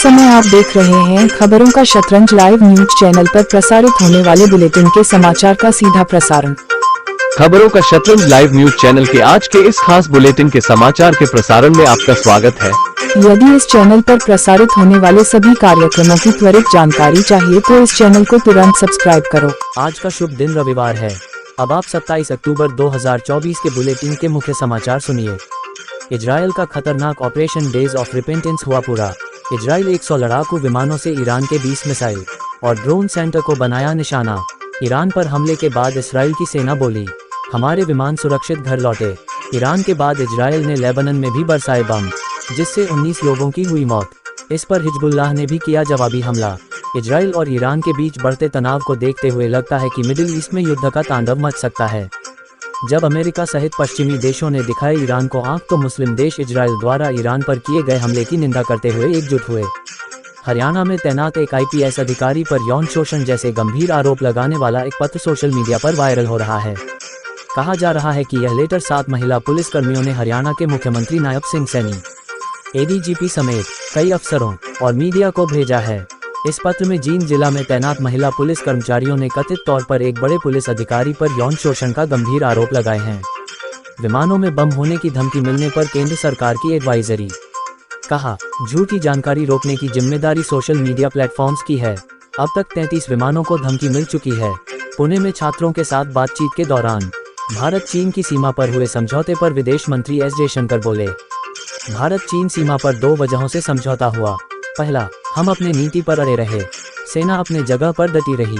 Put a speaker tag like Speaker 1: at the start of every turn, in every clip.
Speaker 1: समय आप देख रहे हैं खबरों का शतरंज लाइव न्यूज चैनल पर प्रसारित होने वाले बुलेटिन के समाचार का सीधा प्रसारण।
Speaker 2: खबरों का शतरंज लाइव न्यूज चैनल के आज के इस खास बुलेटिन के समाचार के प्रसारण में आपका स्वागत है।
Speaker 1: यदि इस चैनल पर प्रसारित होने वाले सभी कार्यक्रमों की त्वरित जानकारी चाहिए तो इस चैनल को तुरंत सब्सक्राइब करो।
Speaker 3: आज का शुभ दिन रविवार है। अब आप 27 अक्टूबर 2024 के बुलेटिन के मुख्य समाचार सुनिए। इजराइल का खतरनाक ऑपरेशन डेज ऑफ रिपेंटेंस हुआ पूरा। इजराइल 100 लड़ाकू विमानों से ईरान के 20 मिसाइल और ड्रोन सेंटर को बनाया निशाना। ईरान पर हमले के बाद इजराइल की सेना बोली, हमारे विमान सुरक्षित घर लौटे। ईरान के बाद इजराइल ने लेबनान में भी बरसाए बम, जिससे 19 लोगों की हुई मौत। इस पर हिजबुल्लाह ने भी किया जवाबी हमला। इजराइल और ईरान के बीच बढ़ते तनाव को देखते हुए लगता है कि मिडिल ईस्ट में युद्ध का तांडव मच सकता है। जब अमेरिका सहित पश्चिमी देशों ने दिखाई ईरान को आंख, तो मुस्लिम देश इजराइल द्वारा ईरान पर किए गए हमले की निंदा करते हुए एकजुट हुए। हरियाणा में तैनात एक IPS अधिकारी पर यौन शोषण जैसे गंभीर आरोप लगाने वाला एक पत्र सोशल मीडिया पर वायरल हो रहा है। कहा जा रहा है कि यह लेटर 7 महिला पुलिस कर्मियों ने हरियाणा के मुख्यमंत्री नायब सिंह सैनी, ADGP समेत कई अफसरों और मीडिया को भेजा है। इस पत्र में जींद जिला में तैनात महिला पुलिस कर्मचारियों ने कथित तौर पर एक बड़े पुलिस अधिकारी पर यौन शोषण का गंभीर आरोप लगाए हैं। विमानों में बम होने की धमकी मिलने पर केंद्र सरकार की एडवाइजरी। कहा, झूठी जानकारी रोकने की जिम्मेदारी सोशल मीडिया प्लेटफॉर्म्स की है। अब तक 33 विमानों को धमकी मिल चुकी है। पुणे में छात्रों के साथ बातचीत के दौरान भारत चीन की सीमा पर हुए समझौते पर विदेश मंत्री S जयशंकर बोले, भारत चीन सीमा पर 2 वजहों से समझौता हुआ। पहला, हम अपने नीति पर अड़े रहे, सेना अपने जगह पर डटी रही,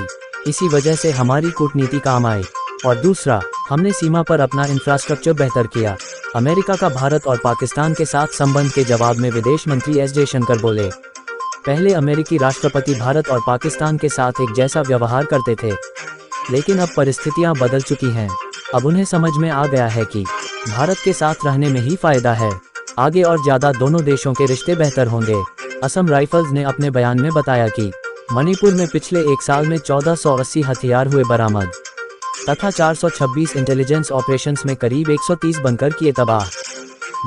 Speaker 3: इसी वजह से हमारी कूटनीति काम आई। और दूसरा, हमने सीमा पर अपना इंफ्रास्ट्रक्चर बेहतर किया। अमेरिका का भारत और पाकिस्तान के साथ संबंध के जवाब में विदेश मंत्री S जयशंकर बोले, पहले अमेरिकी राष्ट्रपति भारत और पाकिस्तान के साथ एक जैसा व्यवहार करते थे, लेकिन अब परिस्थितियां बदल चुकी हैं। अब उन्हें समझ में आ गया है कि भारत के साथ रहने में ही फायदा है। आगे और ज्यादा दोनों देशों के रिश्ते बेहतर होंगे। असम राइफल्स ने अपने बयान में बताया कि मणिपुर में पिछले 1 साल में 1480 हथियार हुए बरामद तथा 426 इंटेलिजेंस ऑपरेशंस में करीब 130 बनकर किए तबाह।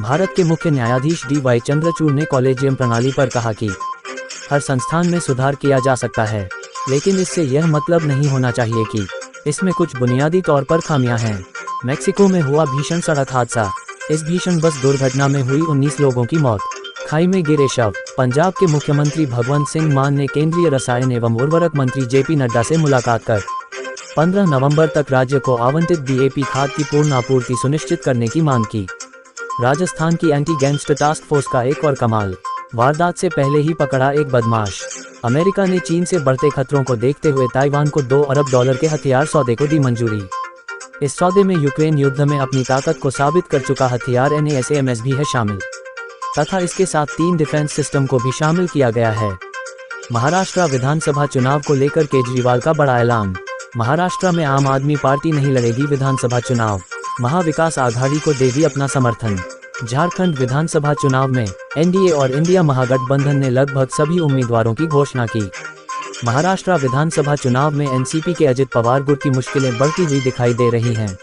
Speaker 3: भारत के मुख्य न्यायाधीश DY चंद्रचूड़ ने कॉलेजियम प्रणाली पर कहा कि हर संस्थान में सुधार किया जा सकता है, लेकिन इससे यह मतलब नहीं होना चाहिए कि इसमें कुछ बुनियादी तौर पर खामियां हैं। मेक्सिको में हुआ भीषण सड़क हादसा। इस भीषण बस दुर्घटना में हुई 19 लोगों की मौत, खाई में गिरे शव। पंजाब के मुख्यमंत्री भगवंत सिंह मान ने केंद्रीय रसायन एवं उर्वरक मंत्री JP नड्डा से मुलाकात कर 15 नवंबर तक राज्य को आवंटित DAP खाद की पूर्ण आपूर्ति सुनिश्चित करने की मांग की। राजस्थान की एंटी गैंगस्टर टास्क फोर्स का एक और कमाल, वारदात से पहले ही पकड़ा एक बदमाश। अमेरिका ने चीन से बढ़ते खतरों को देखते हुए ताइवान को $2 अरब के हथियार सौदे को दी मंजूरी। इस सौदे में यूक्रेन युद्ध में अपनी ताकत को साबित कर चुका हथियार NASAMS भी है शामिल, तथा इसके साथ 3 डिफेंस सिस्टम को भी शामिल किया गया है। महाराष्ट्र विधानसभा चुनाव को लेकर केजरीवाल का बड़ा ऐलान। महाराष्ट्र में आम आदमी पार्टी नहीं लड़ेगी विधानसभा चुनाव, महाविकास आघाड़ी को देगी अपना समर्थन। झारखंड विधानसभा चुनाव में NDA और इंडिया महागठबंधन ने लगभग सभी उम्मीदवारों की घोषणा की। महाराष्ट्र विधानसभा चुनाव में NCP के अजित पवार गुट की मुश्किलें बढ़ती हुई दिखाई दे रही हैं।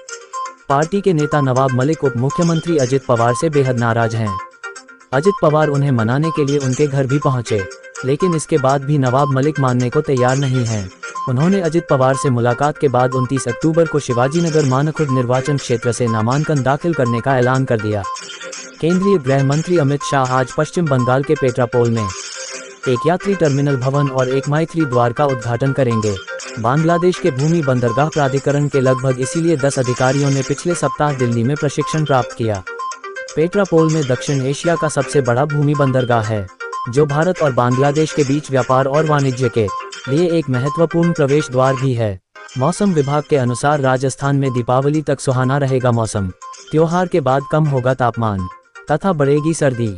Speaker 3: पार्टी के नेता नवाब मलिक उप मुख्यमंत्री अजित पवार से बेहद नाराज हैं। अजित पवार उन्हें मनाने के लिए उनके घर भी पहुंचे, लेकिन इसके बाद भी नवाब मलिक मानने को तैयार नहीं हैं। उन्होंने अजित पवार से मुलाकात के बाद 29 अक्टूबर को शिवाजीनगर मानखुर्द निर्वाचन क्षेत्र से नामांकन दाखिल करने का ऐलान कर दिया। केंद्रीय गृह मंत्री अमित शाह आज पश्चिम बंगाल के पेट्रापोल में एक यात्री टर्मिनल भवन और एक मैत्री द्वार का उद्घाटन करेंगे। बांग्लादेश के भूमि बंदरगाह प्राधिकरण के लगभग इसीलिए 10 अधिकारियों ने पिछले सप्ताह दिल्ली में प्रशिक्षण प्राप्त किया। पेट्रापोल में दक्षिण एशिया का सबसे बड़ा भूमि बंदरगाह है, जो भारत और बांग्लादेश के बीच व्यापार और वाणिज्य के लिए एक महत्वपूर्ण प्रवेश द्वार भी है। मौसम विभाग के अनुसार राजस्थान में दीपावली तक सुहाना रहेगा मौसम। त्योहार के बाद कम होगा तापमान तथा बढ़ेगी सर्दी।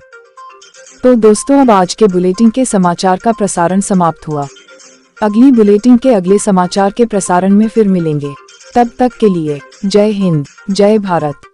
Speaker 1: तो दोस्तों, अब आज के बुलेटिन के समाचार का प्रसारण समाप्त हुआ। अगली बुलेटिन के अगले समाचार के प्रसारण में फिर मिलेंगे। तब तक के लिए जय हिंद, जय भारत।